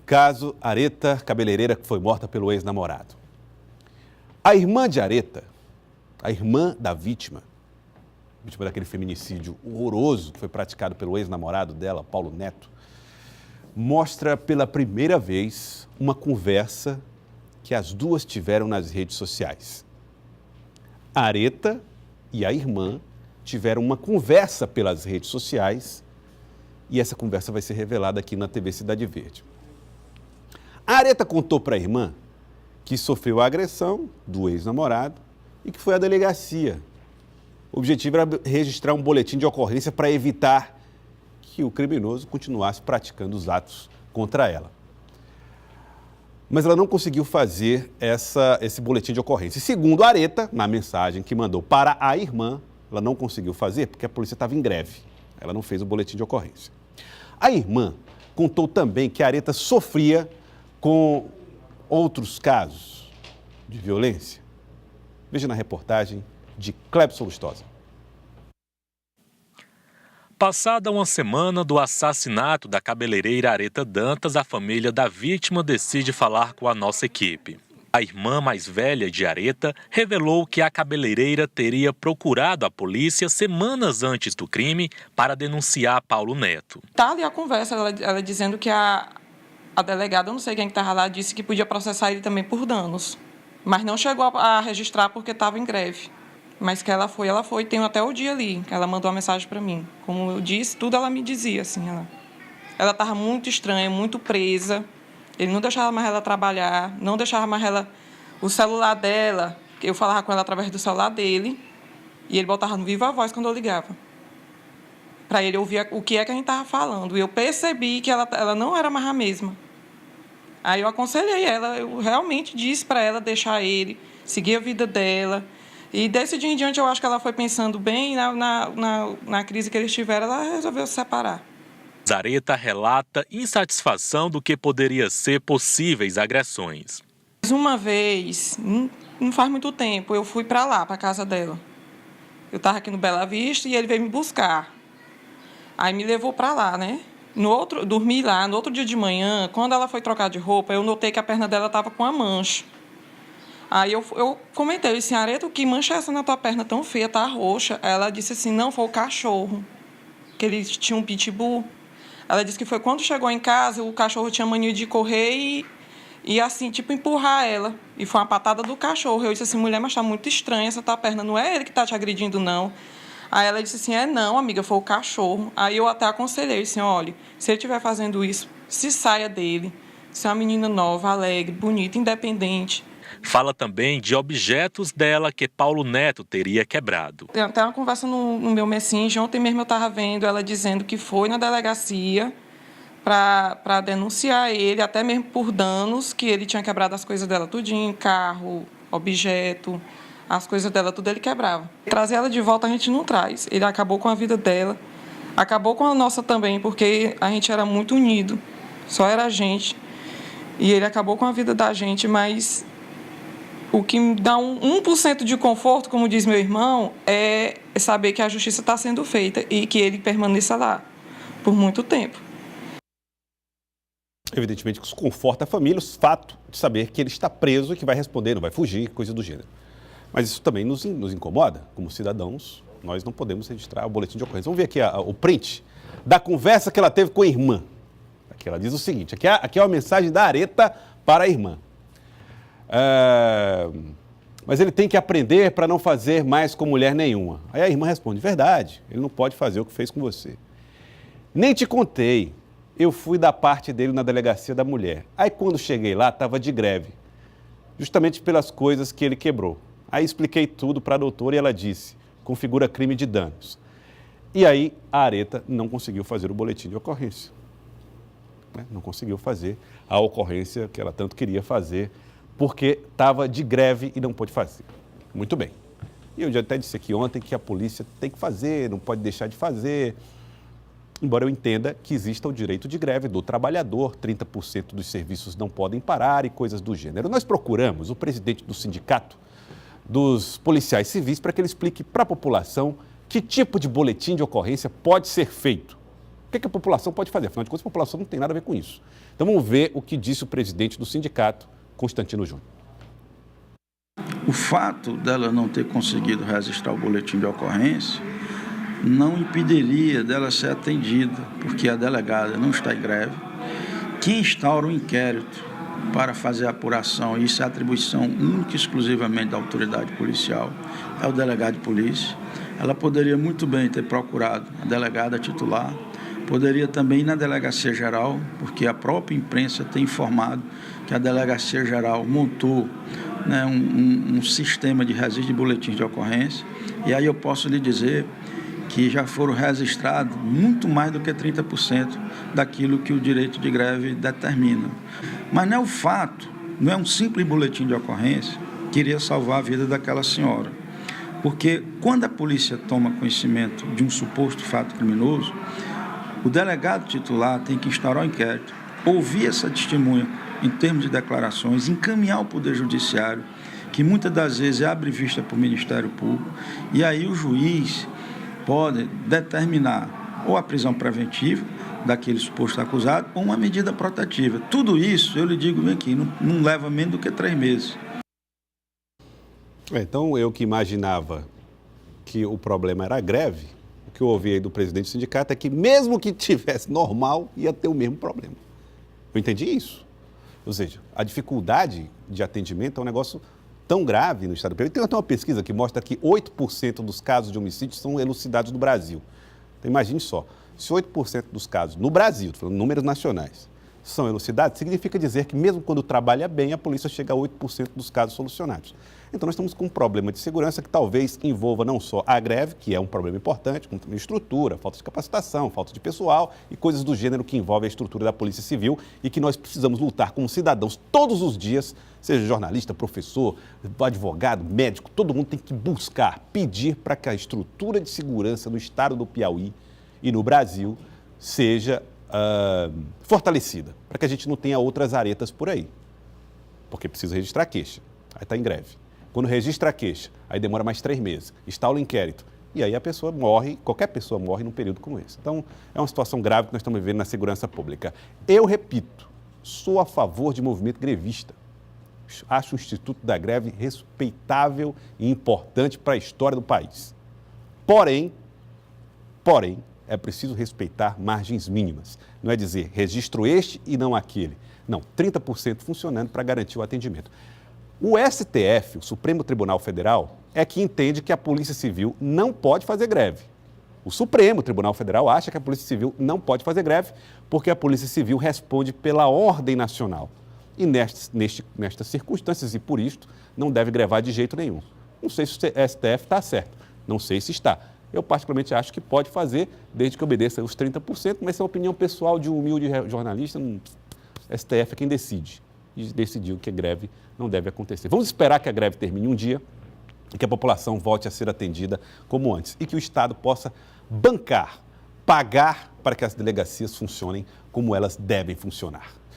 Caso Areta, cabeleireira que foi morta pelo ex-namorado. A irmã de Areta, a irmã da vítima daquele feminicídio horroroso que foi praticado pelo ex-namorado dela, Paulo Neto, mostra pela primeira vez uma conversa que as duas tiveram nas redes sociais. A Areta e a irmã tiveram uma conversa pelas redes sociais e essa conversa vai ser revelada aqui na TV Cidade Verde. A Areta contou para a irmã que sofreu a agressão do ex-namorado e que foi à delegacia. O objetivo era registrar um boletim de ocorrência para evitar que o criminoso continuasse praticando os atos contra ela. Mas ela não conseguiu fazer esse boletim de ocorrência. Segundo a Areta, na mensagem que mandou para a irmã, ela não conseguiu fazer porque a polícia estava em greve. Ela não fez o boletim de ocorrência. A irmã contou também que a Areta sofria com outros casos de violência. Veja na reportagem de Clebson Lustosa. Passada uma semana do assassinato da cabeleireira Areta Dantas, a família da vítima decide falar com a nossa equipe. A irmã mais velha de Areta revelou que a cabeleireira teria procurado a polícia semanas antes do crime para denunciar Paulo Neto. Tá ali a conversa, ela dizendo que a delegada, eu não sei quem estava lá, disse que podia processar ele também por danos. Mas não chegou a registrar porque estava em greve. Mas que ela foi, tem até o dia ali, que ela mandou uma mensagem para mim. Como eu disse, tudo ela me dizia, assim. Ela estava muito estranha, muito presa. Ele não deixava mais ela trabalhar, não deixava mais ela... O celular dela, eu falava com ela através do celular dele, e ele botava no viva voz quando eu ligava. Para ele ouvir o que é que a gente estava falando. E eu percebi que ela não era mais a mesma. Aí eu aconselhei ela, eu realmente disse para ela deixar ele, seguir a vida dela. E desse dia em diante eu acho que ela foi pensando bem na crise que eles tiveram, ela resolveu se separar. Areta relata insatisfação do que poderia ser possíveis agressões. Uma vez, não faz muito tempo, eu fui para lá, para a casa dela. Eu estava aqui no Bela Vista e ele veio me buscar. Aí me levou para lá, né? Dormi lá, no outro dia de manhã, quando ela foi trocar de roupa, eu notei que a perna dela estava com uma mancha. Aí eu comentei, eu disse, Areta, que mancha é essa na tua perna tão feia, tá roxa? Ela disse assim, não, foi o cachorro, que ele tinha um pitbull. Ela disse que foi quando chegou em casa, o cachorro tinha mania de correr e assim, tipo, empurrar ela. E foi uma patada do cachorro. Eu disse assim, mulher, mas tá muito estranha essa tua perna, não é ele que tá te agredindo, não. Aí ela disse assim, não, amiga, foi o cachorro. Aí eu até aconselhei, assim, olha, se ele estiver fazendo isso, se saia dele. Se é uma menina nova, alegre, bonita, independente. Fala também de objetos dela que Paulo Neto teria quebrado. Tem até uma conversa no meu Messenger, ontem mesmo eu estava vendo ela dizendo que foi na delegacia para denunciar ele, até mesmo por danos, que ele tinha quebrado as coisas dela tudinho, carro, objeto, as coisas dela, tudo ele quebrava. Trazer ela de volta a gente não traz. Ele acabou com a vida dela, acabou com a nossa também, porque a gente era muito unido, só era a gente. E ele acabou com a vida da gente, mas o que me dá 1% de conforto, como diz meu irmão, é saber que a justiça está sendo feita e que ele permaneça lá por muito tempo. Evidentemente que isso conforta a família, o fato de saber que ele está preso e que vai responder, não vai fugir, coisa do gênero. Mas isso também nos incomoda, como cidadãos, nós não podemos registrar o boletim de ocorrência. Vamos ver aqui o print da conversa que ela teve com a irmã. Aqui ela diz o seguinte, aqui é uma mensagem da Areta para a irmã. Mas ele tem que aprender para não fazer mais com mulher nenhuma. Aí a irmã responde, verdade, ele não pode fazer o que fez com você. Nem te contei, eu fui da parte dele na delegacia da mulher. Aí quando cheguei lá, estava de greve, justamente pelas coisas que ele quebrou. Aí expliquei tudo para a doutora e ela disse, configura crime de danos. E aí a Areta não conseguiu fazer o boletim de ocorrência. Não conseguiu fazer a ocorrência que ela tanto queria fazer, porque estava de greve e não pôde fazer. Muito bem. E eu já até disse aqui ontem que a polícia tem que fazer, não pode deixar de fazer. Embora eu entenda que exista o direito de greve do trabalhador, 30% dos serviços não podem parar e coisas do gênero. Nós procuramos o presidente do sindicato dos policiais civis para que ele explique para a população que tipo de boletim de ocorrência pode ser feito. O que a população pode fazer? Afinal de contas, a população não tem nada a ver com isso. Então vamos ver o que disse o presidente do sindicato, Constantino Júnior. O fato dela não ter conseguido registrar o boletim de ocorrência não impediria dela ser atendida, porque a delegada não está em greve. Quem instaura o inquérito para fazer a apuração, isso é atribuição única e exclusivamente da autoridade policial, é o delegado de polícia. Ela poderia muito bem ter procurado a delegada titular, poderia também ir na delegacia geral, porque a própria imprensa tem informado que a delegacia geral montou, né, um sistema de registro de boletins de ocorrência, e aí eu posso lhe dizer que já foram registrados muito mais do que 30% daquilo que o direito de greve determina. Mas não é o fato, não é um simples boletim de ocorrência que iria salvar a vida daquela senhora. Porque quando a polícia toma conhecimento de um suposto fato criminoso, o delegado titular tem que instaurar o inquérito, ouvir essa testemunha em termos de declarações, encaminhar ao Poder Judiciário, que muitas das vezes abre vista para o Ministério Público, e aí o juiz pode determinar ou a prisão preventiva daquele suposto acusado ou uma medida protetiva. Tudo isso, eu lhe digo bem aqui, não leva menos do que 3 meses. Então, eu que imaginava que o problema era a greve, o que eu ouvi aí do presidente do sindicato é que mesmo que tivesse normal, ia ter o mesmo problema. Eu entendi isso. Ou seja, a dificuldade de atendimento é um negócio tão grave no estado do Piauí. Tem até uma pesquisa que mostra que 8% dos casos de homicídio são elucidados no Brasil. Então, imagine só, se 8% dos casos no Brasil, estou falando números nacionais, são elucidados, significa dizer que mesmo quando trabalha bem, a polícia chega a 8% dos casos solucionados. Então, nós estamos com um problema de segurança que talvez envolva não só a greve, que é um problema importante, como também estrutura, falta de capacitação, falta de pessoal e coisas do gênero que envolvem a estrutura da Polícia Civil e que nós precisamos lutar como cidadãos todos os dias, seja jornalista, professor, advogado, médico, todo mundo tem que buscar, pedir para que a estrutura de segurança no estado do Piauí e no Brasil seja fortalecida, para que a gente não tenha outras aretas por aí, porque precisa registrar queixa, aí está em greve. Quando registra a queixa, aí demora mais 3 meses, instala o inquérito, e aí a pessoa morre, qualquer pessoa morre num período como esse. Então, é uma situação grave que nós estamos vivendo na segurança pública. Eu repito, sou a favor de movimento grevista. Acho o Instituto da Greve respeitável e importante para a história do país. Porém, é preciso respeitar margens mínimas. Não é dizer registro este e não aquele. Não, 30% funcionando para garantir o atendimento. O STF, o Supremo Tribunal Federal, é que entende que a Polícia Civil não pode fazer greve. O Supremo Tribunal Federal acha que a Polícia Civil não pode fazer greve porque a Polícia Civil responde pela ordem nacional. E nestas circunstâncias, e por isto, não deve grevar de jeito nenhum. Não sei se o STF está certo, não sei se está. Eu particularmente acho que pode fazer, desde que obedeça os 30%, mas essa é uma opinião pessoal de um humilde jornalista. STF é quem decide. E decidiu que a greve não deve acontecer. Vamos esperar que a greve termine um dia e que a população volte a ser atendida como antes. E que o Estado possa bancar, pagar para que as delegacias funcionem como elas devem funcionar.